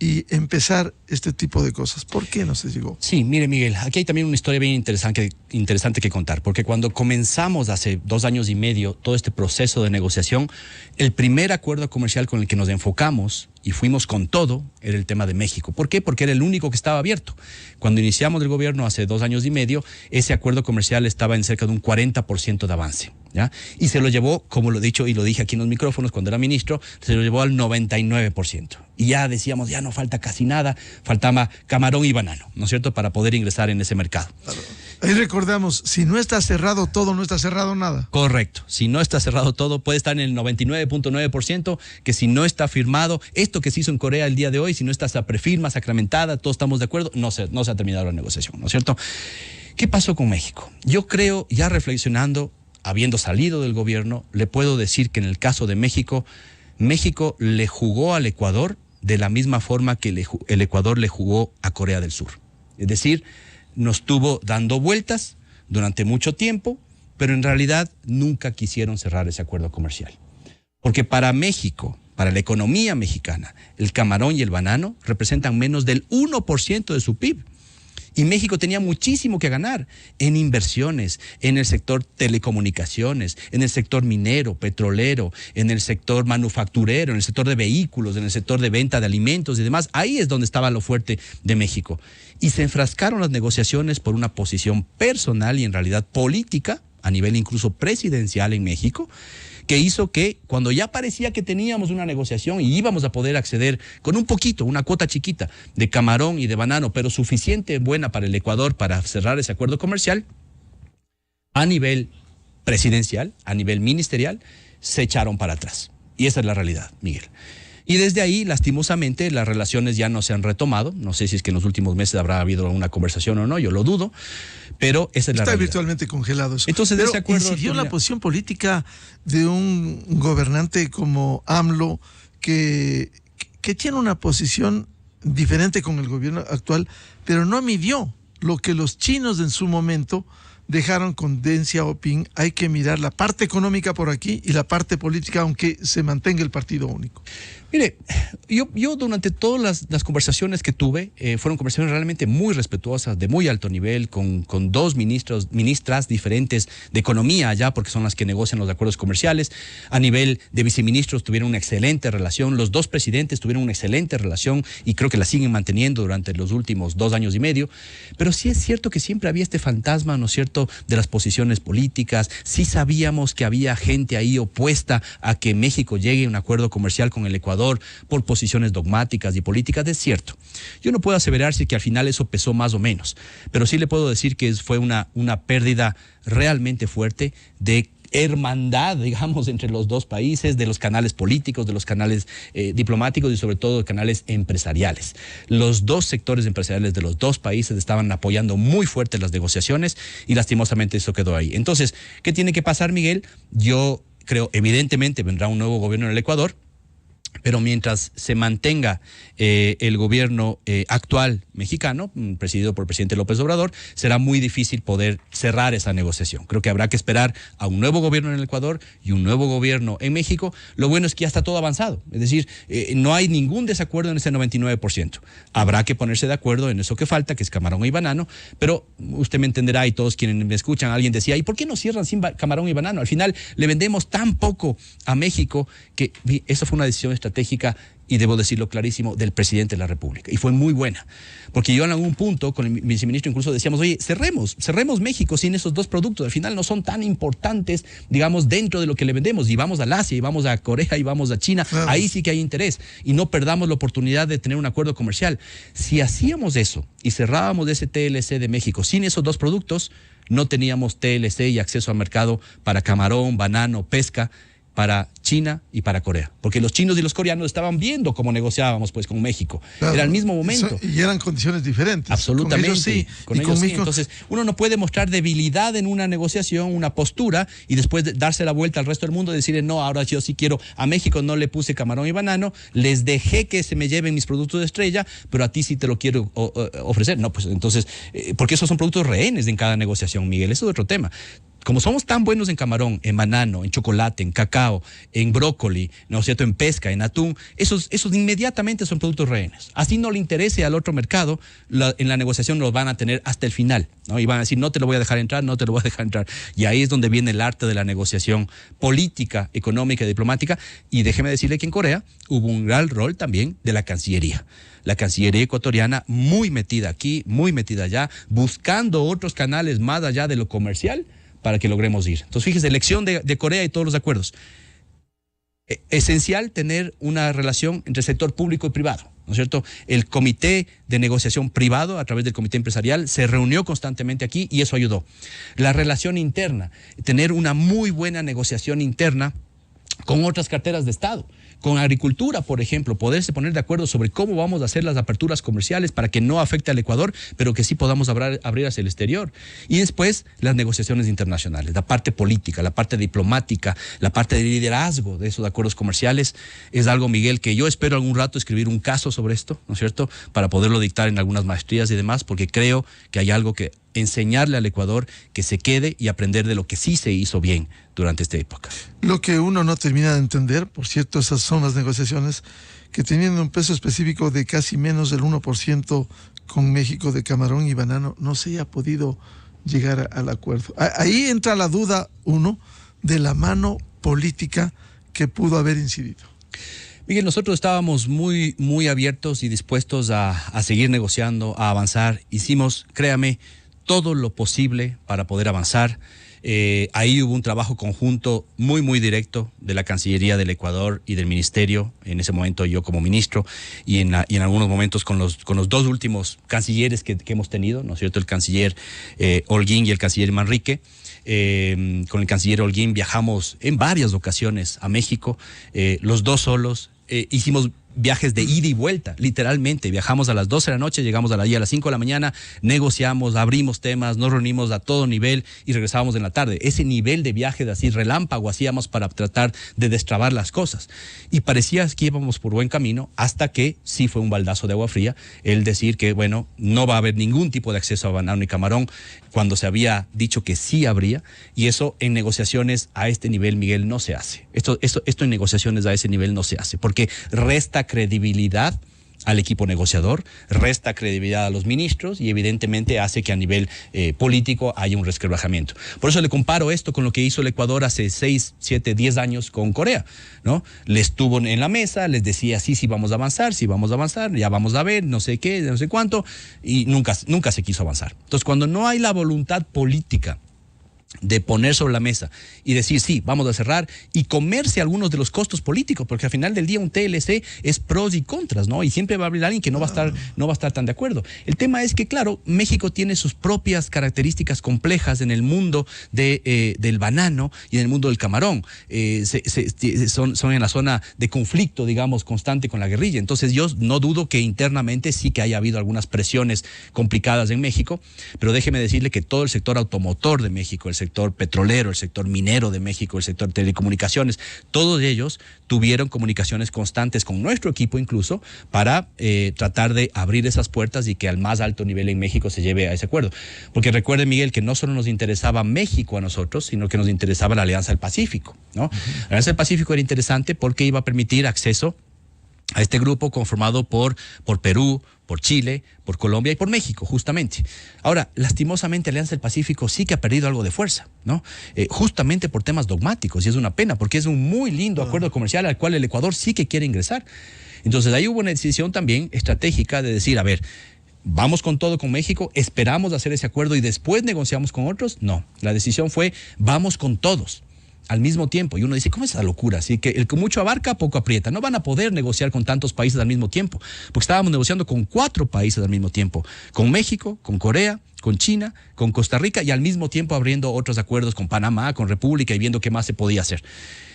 y empezar este tipo de cosas? ¿Por qué no se llegó? Sí, mire, Miguel, aquí hay también una historia bien interesante que contar, porque cuando comenzamos hace 2 años y medio todo este proceso de negociación, el primer acuerdo comercial con el que nos enfocamos y fuimos con todo era el tema de México. ¿Por qué? Porque era el único que estaba abierto. Cuando iniciamos el gobierno hace 2 años y medio, ese acuerdo comercial estaba en cerca de un 40% de avance, ¿ya? Y se lo llevó, como lo he dicho y lo dije aquí en los micrófonos cuando era ministro, se lo llevó al 99%. Y ya decíamos, ya no falta casi nada, faltaba camarón y banano, ¿no es cierto?, para poder ingresar en ese mercado. Claro. Ahí recordamos, si no está cerrado todo, no está cerrado nada. Correcto, si no está cerrado todo, puede estar en el 99.9%, que si no está firmado, esto que se hizo en Corea el día de hoy, si no está esa prefirma sacramentada, todos estamos de acuerdo, no se ha terminado la negociación, ¿no es cierto? ¿Qué pasó con México? Yo creo, ya reflexionando, habiendo salido del gobierno, le puedo decir que en el caso de México, México le jugó al Ecuador de la misma forma que el Ecuador le jugó a Corea del Sur. Es decir, nos estuvo dando vueltas durante mucho tiempo, pero en realidad nunca quisieron cerrar ese acuerdo comercial. Porque para México, para la economía mexicana, el camarón y el banano representan menos del 1% de su PIB. Y México tenía muchísimo que ganar en inversiones, en el sector telecomunicaciones, en el sector minero, petrolero, en el sector manufacturero, en el sector de vehículos, en el sector de venta de alimentos y demás. Ahí es donde estaba lo fuerte de México. Y se enfrascaron las negociaciones por una posición personal y en realidad política, a nivel incluso presidencial en México, que hizo que cuando ya parecía que teníamos una negociación y íbamos a poder acceder con un poquito, una cuota chiquita de camarón y de banano, pero suficiente buena para el Ecuador para cerrar ese acuerdo comercial, a nivel presidencial, a nivel ministerial, se echaron para atrás. Y esa es la realidad, Miguel. Y desde ahí, lastimosamente, las relaciones ya no se han retomado. No sé si es que en los últimos meses habrá habido alguna conversación o no, yo lo dudo, pero esa es la realidad. Está virtualmente congelado eso. Entonces, pero ese acuerdo incidió la posición política de un gobernante como AMLO que tiene una posición diferente con el gobierno actual, pero no midió lo que los chinos en su momento dejaron con Deng Xiaoping. Hay que mirar la parte económica por aquí y la parte política, aunque se mantenga el partido único. Mire, yo durante todas las conversaciones que tuve, fueron conversaciones realmente muy respetuosas, de muy alto nivel, con dos ministras diferentes de economía allá, porque son las que negocian los acuerdos comerciales. A nivel de viceministros tuvieron una excelente relación, los dos presidentes tuvieron una excelente relación y creo que la siguen manteniendo durante los últimos 2 años y medio. Pero sí es cierto que siempre había este fantasma, ¿no es cierto?, de las posiciones políticas. Sí sabíamos que había gente ahí opuesta a que México llegue a un acuerdo comercial con el Ecuador por posiciones dogmáticas y políticas, es cierto. Yo no puedo aseverar si que al final eso pesó más o menos, pero sí le puedo decir que fue una pérdida realmente fuerte de hermandad, digamos, entre los dos países, de los canales políticos, de los canales diplomáticos y sobre todo de canales empresariales. Los dos sectores empresariales de los dos países estaban apoyando muy fuerte las negociaciones y lastimosamente eso quedó ahí. Entonces, ¿qué tiene que pasar, Miguel? Yo creo, evidentemente, vendrá un nuevo gobierno en el Ecuador, pero mientras se mantenga el gobierno actual mexicano, presidido por el presidente López Obrador, será muy difícil poder cerrar esa negociación. Creo que habrá que esperar a un nuevo gobierno en el Ecuador y un nuevo gobierno en México. Lo bueno es que ya está todo avanzado, es decir, no hay ningún desacuerdo en ese 99%. Habrá que ponerse de acuerdo en eso que falta, que es camarón y banano, pero usted me entenderá y todos quienes me escuchan, alguien decía, ¿y por qué no cierran sin camarón y banano? Al final le vendemos tan poco a México que eso fue una decisión estratégica, y debo decirlo clarísimo, del presidente de la República. Y fue muy buena. Porque yo en algún punto, con el viceministro incluso decíamos, oye, cerremos México sin esos dos productos. Al final no son tan importantes, digamos, dentro de lo que le vendemos. Y vamos al Asia, y vamos a Corea, y vamos a China. Claro. Ahí sí que hay interés. Y no perdamos la oportunidad de tener un acuerdo comercial. Si hacíamos eso y cerrábamos ese TLC de México sin esos dos productos, no teníamos TLC y acceso al mercado para camarón, banano, pesca, para China y para Corea, porque los chinos y los coreanos estaban viendo cómo negociábamos pues con México. Claro, era el mismo momento. Y eran condiciones diferentes. Absolutamente. Con ellos sí. Con ellos sí. Entonces, uno no puede mostrar debilidad en una negociación, una postura, y después darse la vuelta al resto del mundo y decirle, no, ahora yo sí quiero, a México no le puse camarón y banano, les dejé que se me lleven mis productos de estrella, pero a ti sí te lo quiero ofrecer. No, pues entonces, porque esos son productos rehenes en cada negociación, Miguel, eso es otro tema. Como somos tan buenos en camarón, en banano, en chocolate, en cacao, en brócoli, ¿no es cierto?, en pesca, en atún, esos inmediatamente son productos rehenes. Así no le interese al otro mercado, en la negociación los van a tener hasta el final, ¿no? Y van a decir, no te lo voy a dejar entrar, no te lo voy a dejar entrar. Y ahí es donde viene el arte de la negociación política, económica y diplomática. Y déjeme decirle que en Corea hubo un gran rol también de la Cancillería. La Cancillería ecuatoriana muy metida aquí, muy metida allá, buscando otros canales más allá de lo comercial, para que logremos ir. Entonces, fíjese, elección de Corea y todos los acuerdos. Esencial tener una relación entre sector público y privado, ¿no es cierto? El comité de negociación privado, a través del comité empresarial, se reunió constantemente aquí y eso ayudó. La relación interna, tener una muy buena negociación interna con otras carteras de Estado. Con agricultura, por ejemplo, poderse poner de acuerdo sobre cómo vamos a hacer las aperturas comerciales para que no afecte al Ecuador, pero que sí podamos abrir hacia el exterior. Y después, las negociaciones internacionales, la parte política, la parte diplomática, la parte de liderazgo de esos acuerdos comerciales. Es algo, Miguel, que yo espero algún rato escribir un caso sobre esto, ¿no es cierto?, para poderlo dictar en algunas maestrías y demás, porque creo que hay algo que enseñarle al Ecuador que se quede y aprender de lo que sí se hizo bien durante esta época. Lo que uno no termina de entender, por cierto, esas son las negociaciones que teniendo un peso específico de casi menos del 1% con México de camarón y banano, no se haya podido llegar al acuerdo. Ahí entra la duda, uno, de la mano política que pudo haber incidido. Miguel, nosotros estábamos muy, muy abiertos y dispuestos a seguir negociando, a avanzar. Hicimos, créame, todo lo posible para poder avanzar. Ahí hubo un trabajo conjunto muy, muy directo de la Cancillería del Ecuador y del Ministerio, en ese momento yo como ministro, y en algunos momentos con los dos últimos cancilleres que hemos tenido, ¿no es cierto? El canciller Holguín y el canciller Manrique. Con el canciller Holguín viajamos en varias ocasiones a México, los dos solos, hicimos viajes de ida y vuelta, literalmente. Viajamos a las 12 de la noche, llegamos a las 5 de la mañana, negociamos, abrimos temas, nos reunimos a todo nivel y regresábamos en la tarde. Ese nivel de viaje de así relámpago hacíamos para tratar de destrabar las cosas. Y parecía que íbamos por buen camino hasta que sí fue un baldazo de agua fría el decir que, bueno, no va a haber ningún tipo de acceso a banano y camarón cuando se había dicho que sí habría, y eso en negociaciones a este nivel, Miguel, no se hace. Esto en negociaciones a ese nivel no se hace, porque resta credibilidad al equipo negociador, resta credibilidad a los ministros y evidentemente hace que a nivel político haya un resquebrajamiento. Por eso le comparo esto con lo que hizo el Ecuador hace 6, 7, 10 años con Corea, ¿no? Les tuvo en la mesa, les decía sí vamos a avanzar, ya vamos a ver, no sé qué, no sé cuánto, y nunca se quiso avanzar. Entonces, cuando no hay la voluntad política de poner sobre la mesa y decir sí, vamos a cerrar y comerse algunos de los costos políticos, porque al final del día un TLC es pros y contras, ¿no? Y siempre va a haber alguien que no va a estar tan de acuerdo. El tema es que, claro, México tiene sus propias características complejas en el mundo del banano y en el mundo del camarón. Son en la zona de conflicto, digamos, constante con la guerrilla. Entonces yo no dudo que internamente sí que haya habido algunas presiones complicadas en México, pero déjeme decirle que todo el sector automotor de México, el sector petrolero, el sector minero de México, el sector de telecomunicaciones, todos ellos tuvieron comunicaciones constantes con nuestro equipo incluso para tratar de abrir esas puertas y que al más alto nivel en México se lleve a ese acuerdo. Porque recuerde, Miguel, que no solo nos interesaba México a nosotros, sino que nos interesaba la Alianza del Pacífico, ¿no? La Alianza del Pacífico era interesante porque iba a permitir acceso a este grupo conformado por Perú, por Chile, por Colombia y por México, justamente. Ahora, lastimosamente, Alianza del Pacífico sí que ha perdido algo de fuerza, ¿no? Justamente por temas dogmáticos, y es una pena, porque es un muy lindo acuerdo comercial al cual el Ecuador sí que quiere ingresar. Entonces, ahí hubo una decisión también estratégica de decir, a ver, ¿vamos con todo con México? ¿Esperamos hacer ese acuerdo y después negociamos con otros? No, la decisión fue, vamos con todos al mismo tiempo. Y uno dice, ¿cómo es esa locura? Así que el que mucho abarca, poco aprieta. No van a poder negociar con tantos países al mismo tiempo, porque estábamos negociando con 4 países al mismo tiempo, con México, con Corea, con China, con Costa Rica, y al mismo tiempo abriendo otros acuerdos con Panamá, con República, y viendo qué más se podía hacer.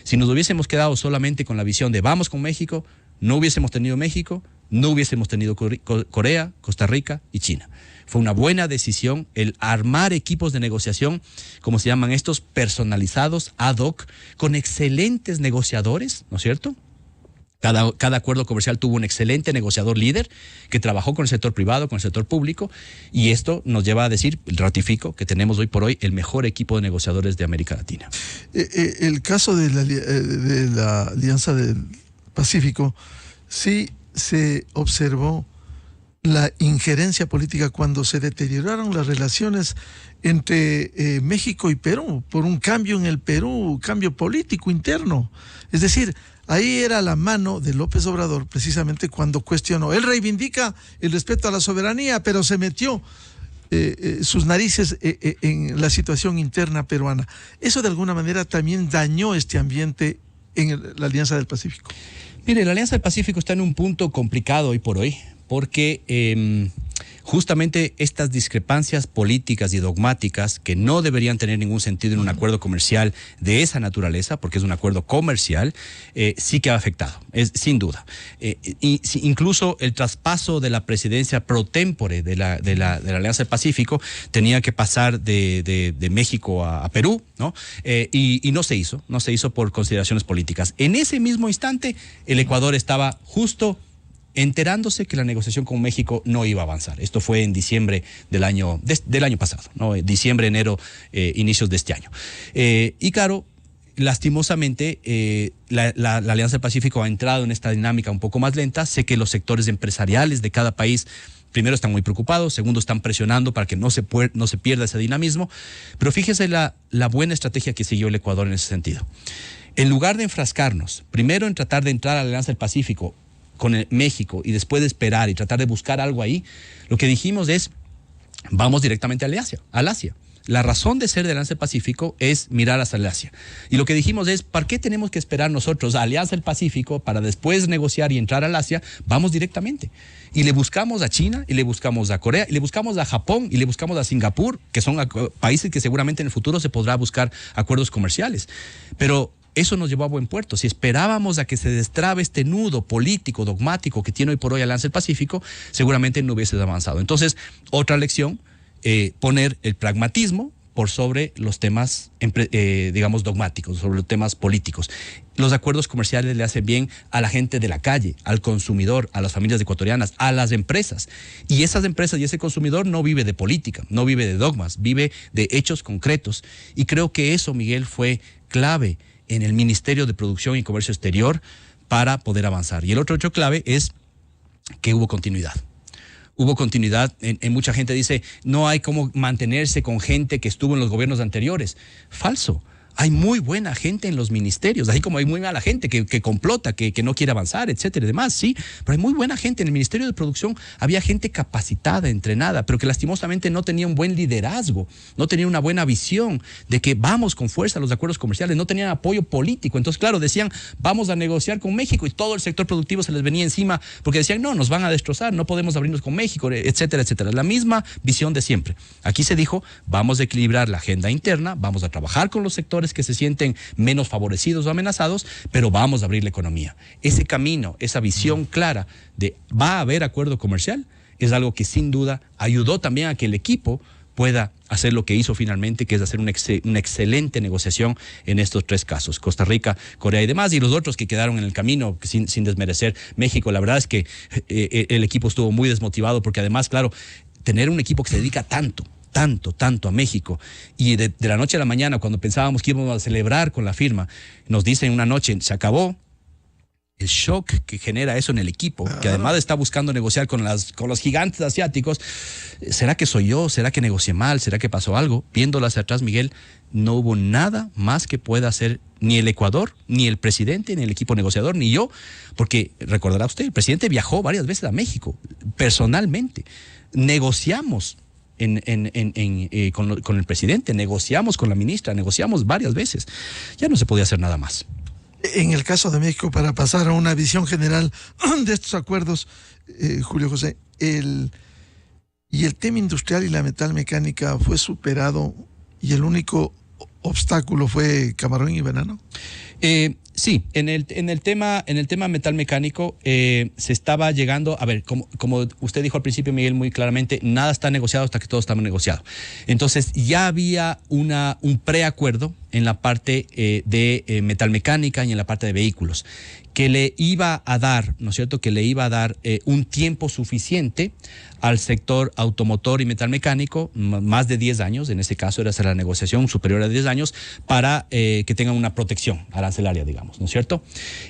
Si nos hubiésemos quedado solamente con la visión de vamos con México, no hubiésemos tenido México, no hubiésemos tenido Corea, Costa Rica y China. Fue una buena decisión el armar equipos de negociación, como se llaman estos, personalizados, ad hoc, con excelentes negociadores, ¿no es cierto? Cada acuerdo comercial tuvo un excelente negociador líder que trabajó con el sector privado, con el sector público, y esto nos lleva a decir, ratifico, que tenemos hoy por hoy el mejor equipo de negociadores de América Latina. El caso de la Alianza del Pacífico, sí se observó la injerencia política cuando se deterioraron las relaciones entre México y Perú por un cambio en el Perú, cambio político interno. Es decir, ahí era la mano de López Obrador precisamente cuando cuestionó. Él reivindica el respeto a la soberanía, pero se metió sus narices en la situación interna peruana. Eso de alguna manera también dañó este ambiente en la Alianza del Pacífico. Mire, la Alianza del Pacífico está en un punto complicado hoy por hoy, porque justamente estas discrepancias políticas y dogmáticas que no deberían tener ningún sentido en un acuerdo comercial de esa naturaleza, porque es un acuerdo comercial, sí que ha afectado, sin duda. Incluso el traspaso de la presidencia pro tempore de la Alianza del Pacífico tenía que pasar de México a Perú, ¿no? Y no se hizo por consideraciones políticas. En ese mismo instante, el Ecuador estaba justo enterándose que la negociación con México no iba a avanzar. Esto fue en diciembre del año pasado, ¿no? Diciembre, enero, inicios de este año. Y claro, lastimosamente, la Alianza del Pacífico ha entrado en esta dinámica un poco más lenta. Sé que los sectores empresariales de cada país, primero, están muy preocupados, segundo, están presionando para que no se pierda ese dinamismo. Pero fíjese la buena estrategia que siguió el Ecuador en ese sentido. En lugar de enfrascarnos, primero en tratar de entrar a la Alianza del Pacífico con México y después de esperar y tratar de buscar algo ahí, lo que dijimos es, vamos directamente al Asia. La razón de ser de Alianza del Pacífico es mirar hacia el Asia. Y lo que dijimos es, ¿para qué tenemos que esperar nosotros a Alianza del Pacífico para después negociar y entrar al Asia? Vamos directamente. Y le buscamos a China, y le buscamos a Corea, y le buscamos a Japón, y le buscamos a Singapur, que son países que seguramente en el futuro se podrá buscar acuerdos comerciales. Pero eso nos llevó a buen puerto. Si esperábamos a que se destrabe este nudo político, dogmático que tiene hoy por hoy Alianza del Pacífico, seguramente no hubiese avanzado. Entonces, otra lección, poner el pragmatismo por sobre los temas, digamos, dogmáticos, sobre los temas políticos. Los acuerdos comerciales le hacen bien a la gente de la calle, al consumidor, a las familias ecuatorianas, a las empresas. Y esas empresas y ese consumidor no vive de política, no vive de dogmas, vive de hechos concretos. Y creo que eso, Miguel, fue clave en el Ministerio de Producción y Comercio Exterior para poder avanzar. Y el otro hecho clave es que hubo continuidad. Hubo continuidad, en mucha gente dice, no hay cómo mantenerse con gente que estuvo en los gobiernos anteriores. Falso. Hay muy buena gente en los ministerios, así como hay muy mala gente que complota, que no quiere avanzar, etcétera y demás, sí, pero hay muy buena gente. En el Ministerio de Producción había gente capacitada, entrenada, pero que lastimosamente no tenía un buen liderazgo, no tenía una buena visión de que vamos con fuerza a los acuerdos comerciales, no tenían apoyo político. Entonces, claro, decían, vamos a negociar con México, y todo el sector productivo se les venía encima porque decían, no, nos van a destrozar, no podemos abrirnos con México, etcétera, etcétera. La misma visión de siempre. Aquí se dijo, vamos a equilibrar la agenda interna, vamos a trabajar con los sectores que se sienten menos favorecidos o amenazados, pero vamos a abrir la economía. Ese camino, esa visión clara de va a haber acuerdo comercial, es algo que sin duda ayudó también a que el equipo pueda hacer lo que hizo finalmente, que es hacer una excelente negociación en estos tres casos, Costa Rica, Corea y demás, y los otros que quedaron en el camino, sin desmerecer México. La verdad es que el equipo estuvo muy desmotivado, porque además, claro, tener un equipo que se dedica tanto a México, y de la noche a la mañana, cuando pensábamos que íbamos a celebrar con la firma, nos dicen una noche, se acabó. El shock que genera eso en el equipo, que además está buscando negociar con los gigantes asiáticos. ¿Será que soy yo? ¿Será que negocié mal? ¿Será que pasó algo? Viéndolo hacia atrás, Miguel, no hubo nada más que pueda hacer ni el Ecuador, ni el presidente, ni el equipo negociador, ni yo, porque recordará usted, el presidente viajó varias veces a México, personalmente. Negociamos con el presidente, negociamos con la ministra, negociamos varias veces. Ya no se podía hacer nada más. En el caso de México, para pasar a una visión general de estos acuerdos, Julio José, el tema industrial y la metalmecánica fue superado, y el único obstáculo fue camarón y banano. Sí, en el tema metalmecánico se estaba llegando, a ver, como usted dijo al principio, Miguel, muy claramente, nada está negociado hasta que todo está negociado. Entonces ya había un preacuerdo en la parte de metalmecánica y en la parte de vehículos, que le iba a dar, ¿no es cierto?, que le iba a dar un tiempo suficiente al sector automotor y metalmecánico, más de 10 años, en este caso era hacer la negociación superior a 10 años, para que tengan una protección arancelaria, digamos, ¿no es cierto?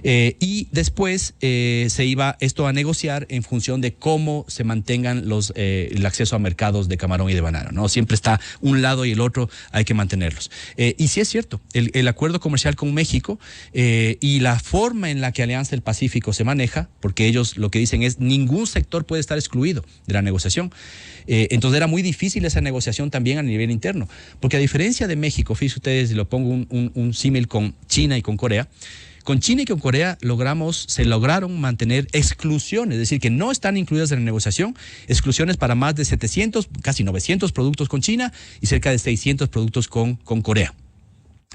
Y después se iba esto a negociar en función de cómo se mantengan el acceso a mercados de camarón y de banano, ¿no? Siempre está un lado y el otro, hay que mantenerlos. Y sí es cierto, el acuerdo comercial con México y la forma en la que Alianza del Pacífico se maneja, porque ellos lo que dicen es ningún sector puede estar excluido de la negociación. Entonces era muy difícil esa negociación también a nivel interno, porque a diferencia de México, fíjense ustedes, y lo pongo un símil con China y con Corea. Con China y con Corea se lograron mantener exclusiones, es decir, que no están incluidas en la negociación, exclusiones para más de 700, casi 900 productos con China y cerca de 600 productos con Corea.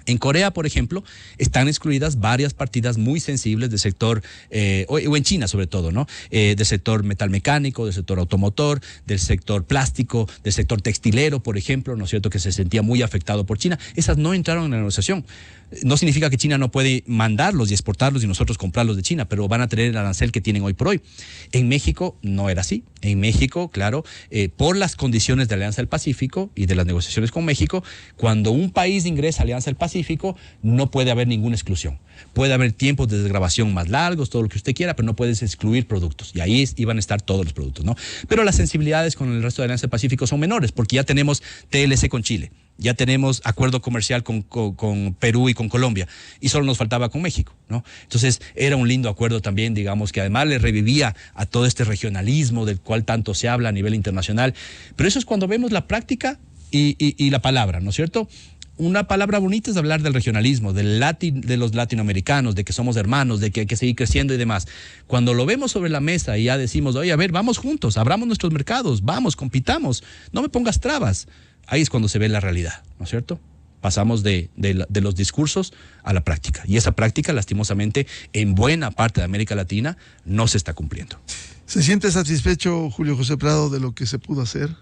En Corea, por ejemplo, están excluidas varias partidas muy sensibles del sector, o en China sobre todo, ¿no? Del sector metalmecánico, del sector automotor, del sector plástico, del sector textilero, por ejemplo, ¿no es cierto?, que se sentía muy afectado por China. Esas no entraron en la negociación. No significa que China no puede mandarlos y exportarlos y nosotros comprarlos de China, pero van a tener el arancel que tienen hoy por hoy. En México no era así. En México, claro, por las condiciones de Alianza del Pacífico y de las negociaciones con México, cuando un país ingresa a Alianza del Pacífico, no puede haber ninguna exclusión. Puede haber tiempos de desgravación más largos, todo lo que usted quiera, pero no puedes excluir productos. Y ahí iban a estar todos los productos, ¿no? Pero las sensibilidades con el resto de Alianza del Pacífico son menores, porque ya tenemos TLC con Chile. Ya tenemos acuerdo comercial con Perú y con Colombia, y solo nos faltaba con México, ¿no? Entonces era un lindo acuerdo también, digamos, que además le revivía a todo este regionalismo del cual tanto se habla a nivel internacional. Pero eso es cuando vemos la práctica y la palabra, ¿no es cierto? Una palabra bonita es hablar del regionalismo, de los latinoamericanos, de que somos hermanos, de que hay que seguir creciendo y demás. Cuando lo vemos sobre la mesa y ya decimos, oye, a ver, vamos juntos, abramos nuestros mercados, vamos, compitamos, no me pongas trabas. Ahí es cuando se ve la realidad, ¿no es cierto? Pasamos de los discursos a la práctica. Y esa práctica, lastimosamente, en buena parte de América Latina, no se está cumpliendo. ¿Se siente satisfecho, Julio José Prado, de lo que se pudo hacer?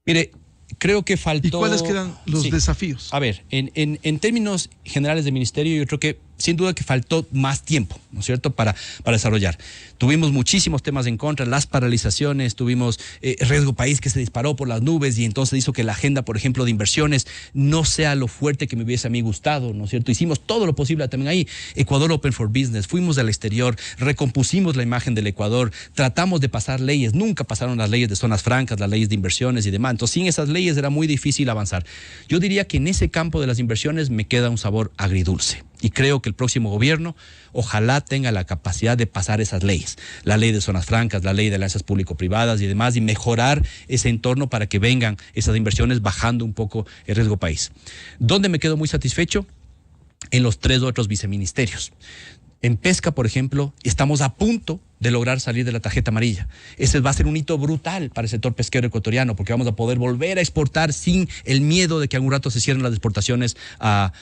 Mire, creo que faltó... ¿Y cuáles quedan los desafíos? A ver, en términos generales del ministerio, yo creo que sin duda que faltó más tiempo, ¿no es cierto?, para desarrollar. Tuvimos muchísimos temas en contra, las paralizaciones, tuvimos riesgo país que se disparó por las nubes y entonces hizo que la agenda, por ejemplo, de inversiones no sea lo fuerte que me hubiese a mí gustado, ¿no es cierto? Hicimos todo lo posible también ahí. Ecuador Open for Business, fuimos al exterior, recompusimos la imagen del Ecuador, tratamos de pasar leyes, nunca pasaron las leyes de zonas francas, las leyes de inversiones y demás. Entonces, sin esas leyes era muy difícil avanzar. Yo diría que en ese campo de las inversiones me queda un sabor agridulce. Y creo que el próximo gobierno ojalá tenga la capacidad de pasar esas leyes, la ley de zonas francas, la ley de alianzas público-privadas y demás, y mejorar ese entorno para que vengan esas inversiones bajando un poco el riesgo país. ¿Dónde me quedo muy satisfecho? En los 3 otros viceministerios. En pesca, por ejemplo, estamos a punto de lograr salir de la tarjeta amarilla. Ese va a ser un hito brutal para el sector pesquero ecuatoriano, porque vamos a poder volver a exportar sin el miedo de que algún rato se cierren las exportaciones a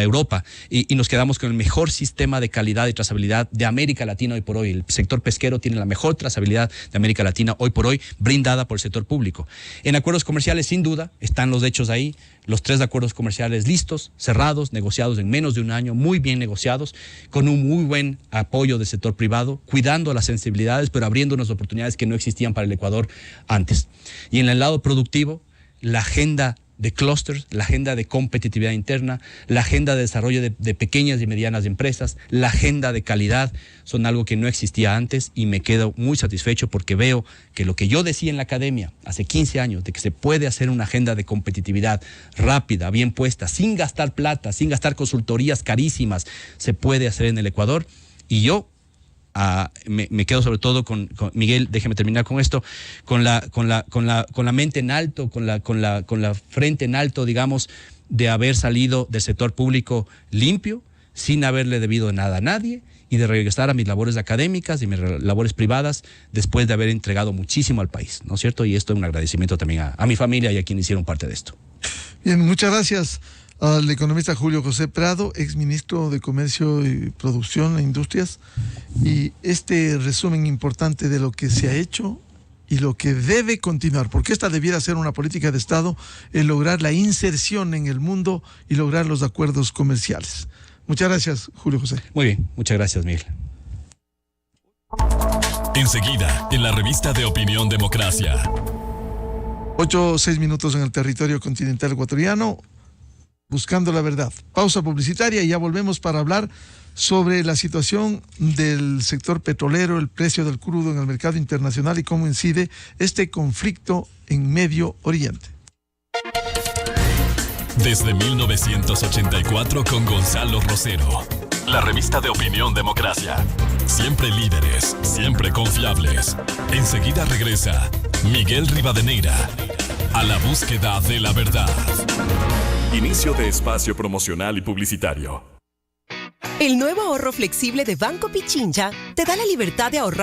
Europa. Y nos quedamos con el mejor sistema de calidad y trazabilidad de América Latina hoy por hoy. El sector pesquero tiene la mejor trazabilidad de América Latina hoy por hoy, brindada por el sector público. En acuerdos comerciales, sin duda, están los hechos ahí. Los 3 acuerdos comerciales listos, cerrados, negociados en menos de un año, muy bien negociados, con un muy buen apoyo del sector privado, cuidando las sensibilidades, pero abriendo unas oportunidades que no existían para el Ecuador antes. Y en el lado productivo, la agenda de clústeres, la agenda de competitividad interna, la agenda de desarrollo de pequeñas y medianas empresas, la agenda de calidad, son algo que no existía antes y me quedo muy satisfecho porque veo que lo que yo decía en la academia hace 15 años, de que se puede hacer una agenda de competitividad rápida, bien puesta, sin gastar plata, sin gastar consultorías carísimas, se puede hacer en el Ecuador. Y yo me quedo sobre todo con Miguel, déjeme terminar con esto, con la mente en alto, con la frente en alto, digamos, de haber salido del sector público limpio, sin haberle debido nada a nadie, y de regresar a mis labores académicas y mis labores privadas después de haber entregado muchísimo al país, ¿no es cierto? Y esto es un agradecimiento también a mi familia y a quienes hicieron parte de esto. Bien, muchas gracias al economista Julio José Prado, exministro de Comercio y Producción e Industrias, y este resumen importante de lo que se ha hecho y lo que debe continuar, porque esta debiera ser una política de Estado, el lograr la inserción en el mundo y lograr los acuerdos comerciales. Muchas gracias, Julio José. Muy bien, muchas gracias, Miguel. Enseguida, en la revista de Opinión Democracia. 8-6 minutos en el territorio continental ecuatoriano, buscando la verdad. Pausa publicitaria y ya volvemos para hablar sobre la situación del sector petrolero, el precio del crudo en el mercado internacional y cómo incide este conflicto en Medio Oriente. Desde 1984 con Gonzalo Rosero. La revista de Opinión Democracia. Siempre líderes, siempre confiables. Enseguida regresa Miguel Rivadeneira a la búsqueda de la verdad. Inicio de espacio promocional y publicitario. El nuevo ahorro flexible de Banco Pichincha te da la libertad de ahorrar